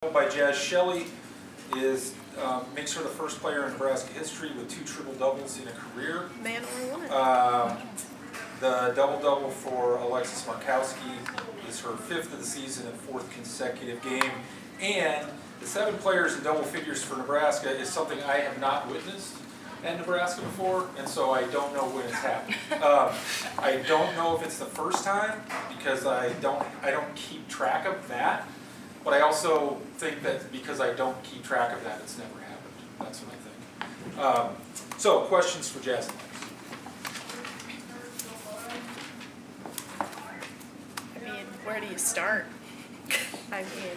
By Jazz Shelley is makes her the first player in Nebraska history with 2 triple-doubles in a career. Man or woman. The double-double for Alexis Markowski is her 5th of the season and 4th consecutive game. And the 7 players in double figures for Nebraska is something I have not witnessed at Nebraska before, and so I don't know when it's happened. I don't know if it's the first time because I don't keep track of that. But I also think that because I don't keep track of that, it's never happened. That's what I think. So, questions for Jazz and Lex? I mean, where do you start? I mean,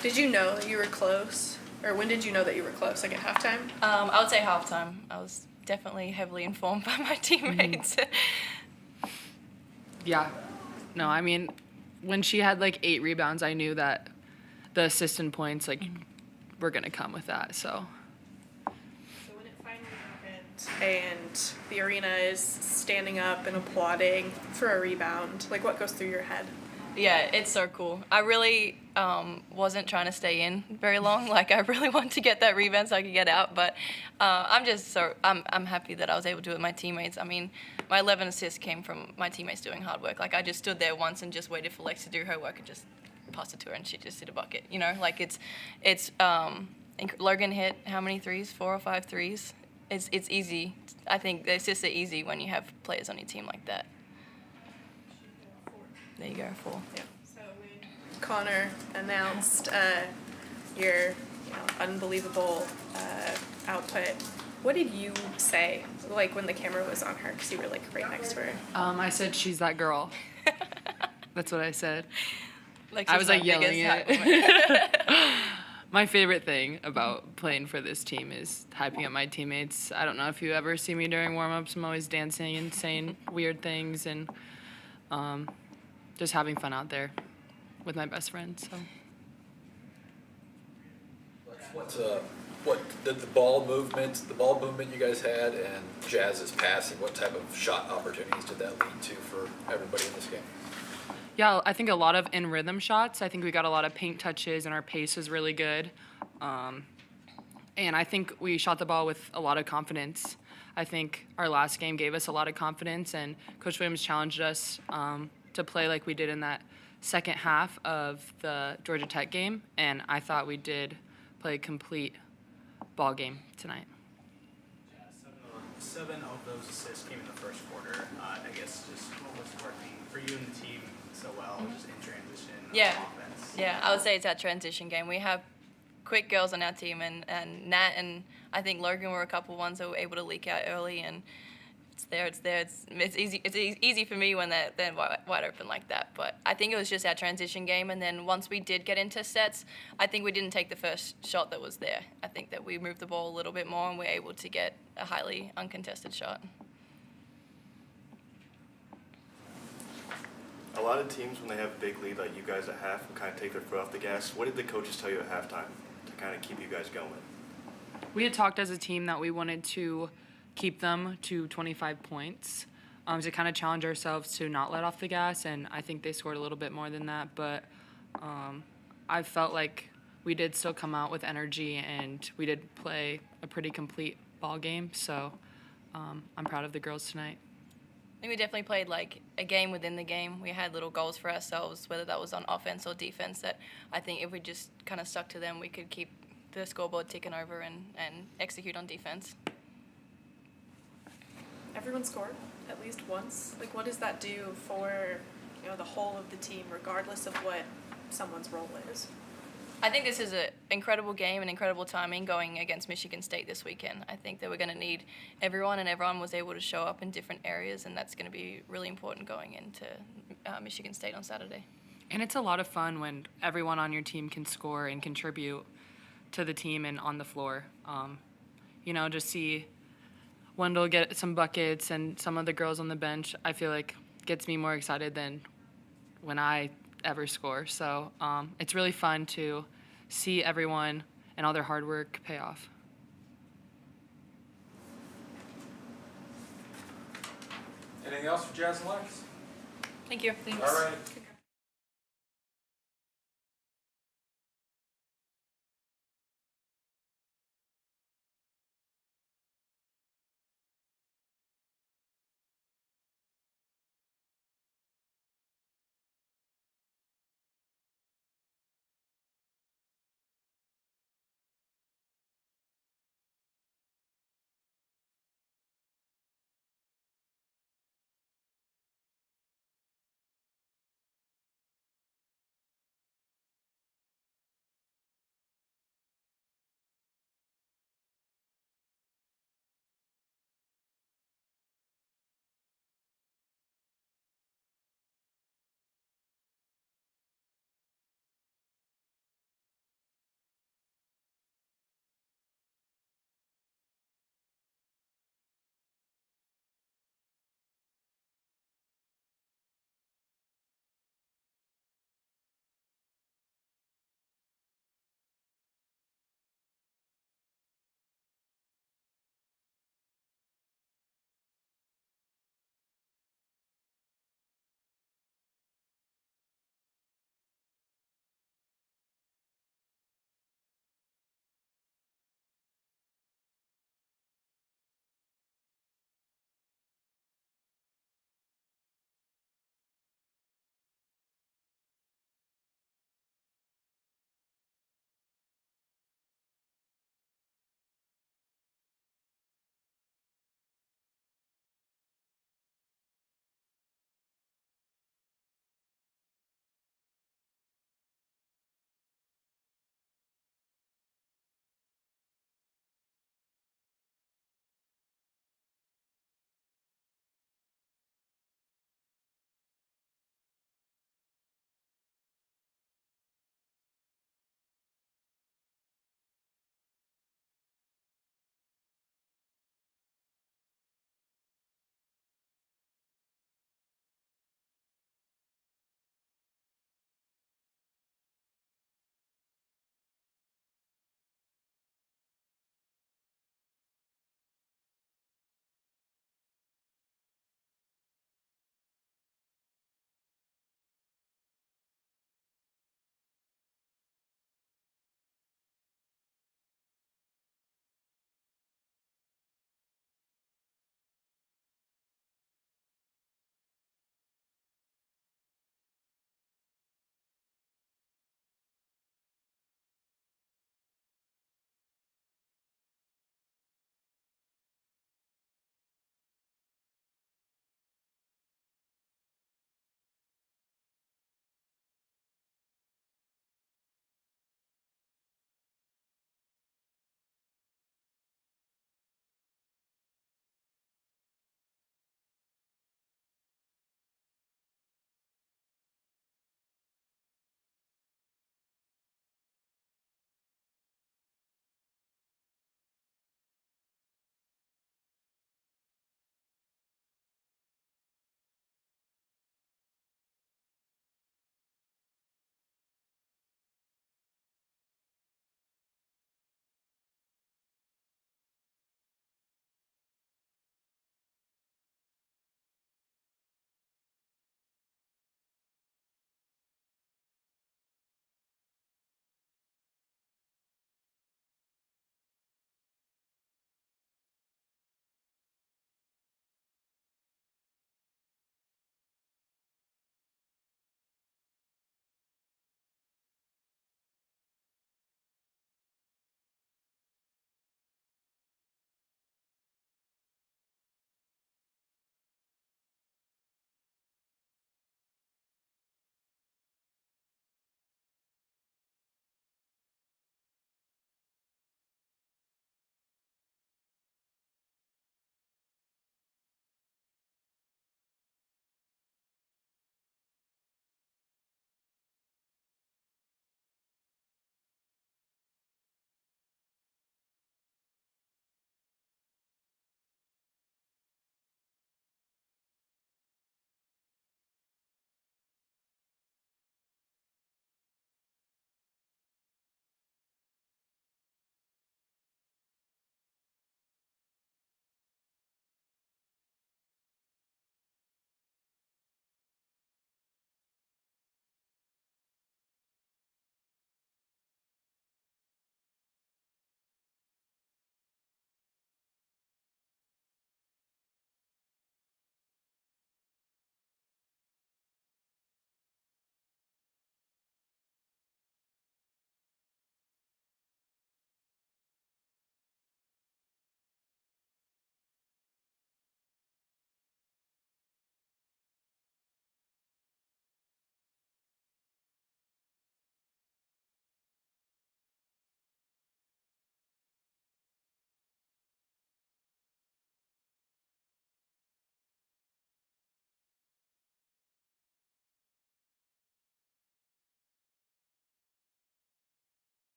did you know that you were close? Or when did you know that you were close? Like at halftime? I would say halftime. I was definitely heavily informed by my teammates. Yeah. No, I mean, when she had like 8 rebounds, I knew that the assist and points were gonna come with that. So when it finally happened and the arena is standing up and applauding for a rebound, like what goes through your head? Yeah, it's so cool. I really wasn't trying to stay in very long. Like I really wanted to get that rebound so I could get out. But I'm happy that I was able to do it with my teammates. I mean, my 11 assists came from my teammates doing hard work. Like I just stood there once and just waited for Lex to do her work and just passed it to her and she just hit a bucket. You know, like Logan hit how many threes? 4 or 5 threes. It's easy. I think the assists are easy when you have players on your team like that. There you go, 4. Yeah. So when Connor announced your unbelievable output, what did you say, like when the camera was on her, because you were like right next to her? I said, "She's that girl." That's what I said. Like I was like yelling it. My favorite thing about playing for this team is hyping up my teammates. I don't know if you ever see me during warm-ups. I'm always dancing and saying weird things and just having fun out there with my best friend. So. What did the ball movement you guys had and Jazz's passing, what type of shot opportunities did that lead to for everybody in this game? Yeah, I think a lot of in-rhythm shots. I think we got a lot of paint touches and our pace was really good. And I think we shot the ball with a lot of confidence. I think our last game gave us a lot of confidence and Coach Williams challenged us to play like we did in that second half of the Georgia Tech game, and I thought we did play a complete ball game tonight. Yeah, 7 of those assists came in the first quarter. I guess just what was working for you and the team so well, just in transition offense? Yeah, I would say it's our transition game. We have quick girls on our team, and Nat and I think Logan were a couple ones that were able to leak out early, and it's there. It's easy for me when they're wide open like that. But I think it was just our transition game. And then once we did get into sets, I think we didn't take the first shot that was there. I think that we moved the ball a little bit more and we're able to get a highly uncontested shot. A lot of teams, when they have a big lead like you guys at half, will kind of take their foot off the gas. What did the coaches tell you at halftime to kind of keep you guys going? We had talked as a team that we wanted to keep them to 25 points to kind of challenge ourselves to not let off the gas, and I think they scored a little bit more than that, but I felt like we did still come out with energy and we did play a pretty complete ball game, so I'm proud of the girls tonight. I think we definitely played like a game within the game. We had little goals for ourselves, whether that was on offense or defense, that I think if we just kind of stuck to them, we could keep the scoreboard ticking over and execute on defense. Everyone scored at least once. Like, what does that do for the whole of the team, regardless of what someone's role is? I think this is an incredible game and incredible timing going against Michigan State this weekend. I think that we're going to need everyone, and everyone was able to show up in different areas, and that's going to be really important going into Michigan State on Saturday. And it's a lot of fun when everyone on your team can score and contribute to the team and on the floor. Just see Wendell get some buckets and some of the girls on the bench, I feel like gets me more excited than when I ever score. So it's really fun to see everyone and all their hard work pay off. Anything else for Jazz and Lex? Thank you. All right.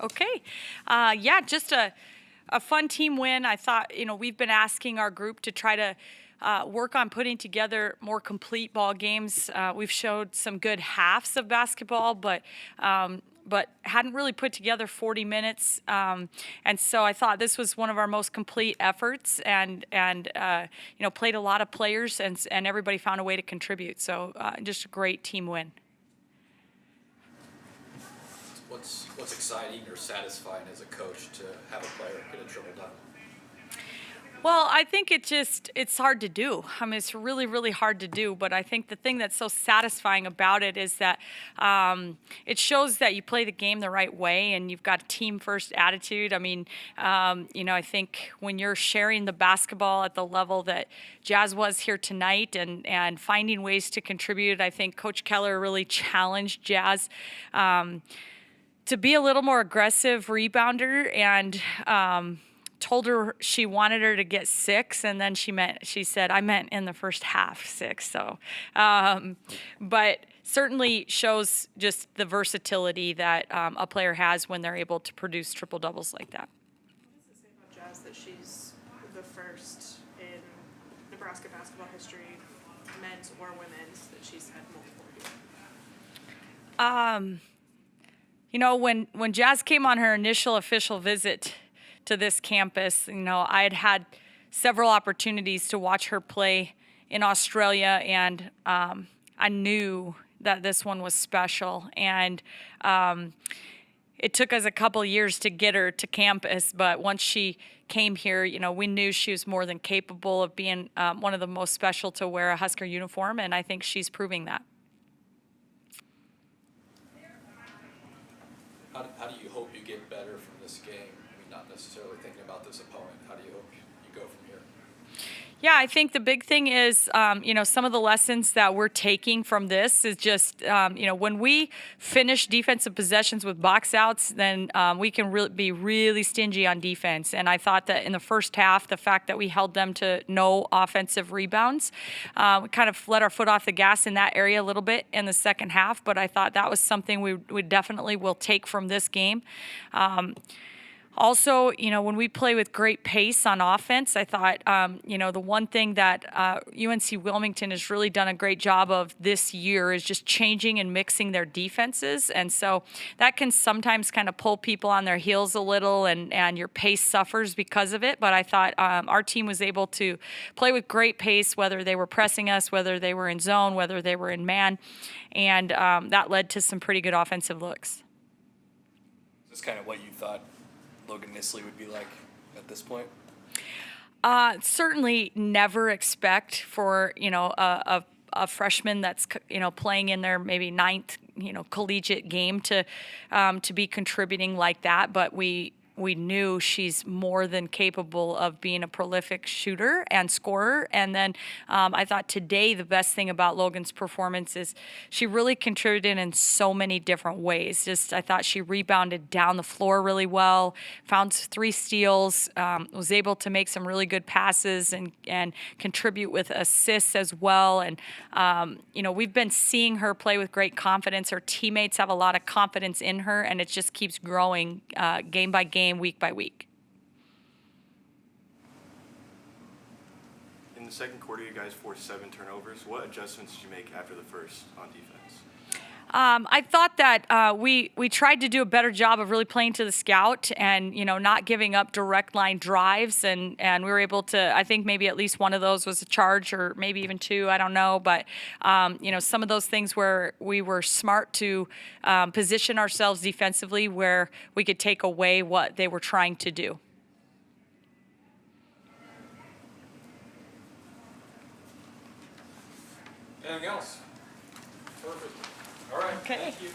Okay. Yeah, just a fun team win. I thought, we've been asking our group to try to work on putting together more complete ball games. We've showed some good halves of basketball, but hadn't really put together 40 minutes. And so I thought this was one of our most complete efforts, and played a lot of players, and everybody found a way to contribute. So just a great team win. What's exciting or satisfying as a coach to have a player get a triple-double? Well, I think it's hard to do. I mean, it's really, really hard to do. But I think the thing that's so satisfying about it is that it shows that you play the game the right way and you've got a team-first attitude. I mean, I think when you're sharing the basketball at the level that Jazz was here tonight and finding ways to contribute, I think Coach Keller really challenged Jazz to be a little more aggressive rebounder, and told her she wanted her to get 6, and then she said, I meant in the first half 6. So, but certainly shows just the versatility that a player has when they're able to produce triple doubles like that. What does it say about Jazz that she's the first in Nebraska basketball history, men's or women's, that she's had multiple games? When Jazz came on her initial official visit to this campus, I had several opportunities to watch her play in Australia, and I knew that this one was special. And it took us a couple years to get her to campus, but once she came here, we knew she was more than capable of being one of the most special to wear a Husker uniform, and I think she's proving that. How do you hope you get better from this game? I mean, not necessarily thinking about this opponent. How do you hope you go from here? Yeah, I think the big thing is, some of the lessons that we're taking from this is just, when we finish defensive possessions with box outs, then we can be really stingy on defense. And I thought that in the first half, the fact that we held them to no offensive rebounds, we kind of let our foot off the gas in that area a little bit in the second half. But I thought that was something we definitely will take from this game. Also, when we play with great pace on offense, I thought, the one thing that UNC Wilmington has really done a great job of this year is just changing and mixing their defenses. And so that can sometimes kind of pull people on their heels a little, and your pace suffers because of it. But I thought our team was able to play with great pace, whether they were pressing us, whether they were in zone, whether they were in man. And that led to some pretty good offensive looks. Is this kind of what you thought Logan Nisley would be like at this point? Certainly never expect for, a freshman that's, playing in their maybe 9th, collegiate game to be contributing like that. But we knew she's more than capable of being a prolific shooter and scorer. And then I thought today the best thing about Logan's performance is she really contributed in so many different ways. I thought she rebounded down the floor really well, found 3 steals, was able to make some really good passes and contribute with assists as well. And, we've been seeing her play with great confidence. Her teammates have a lot of confidence in her, and it just keeps growing game by game, week by week. In the second quarter, you guys forced 7 turnovers. What adjustments did you make after the first on defense? I thought that we tried to do a better job of really playing to the scout and, not giving up direct line drives. And we were able to, I think maybe at least one of those was a charge, or maybe even 2, I don't know. But, some of those things where we were smart to position ourselves defensively where we could take away what they were trying to do. Anything else? Perfect. All right. Okay. Thank you.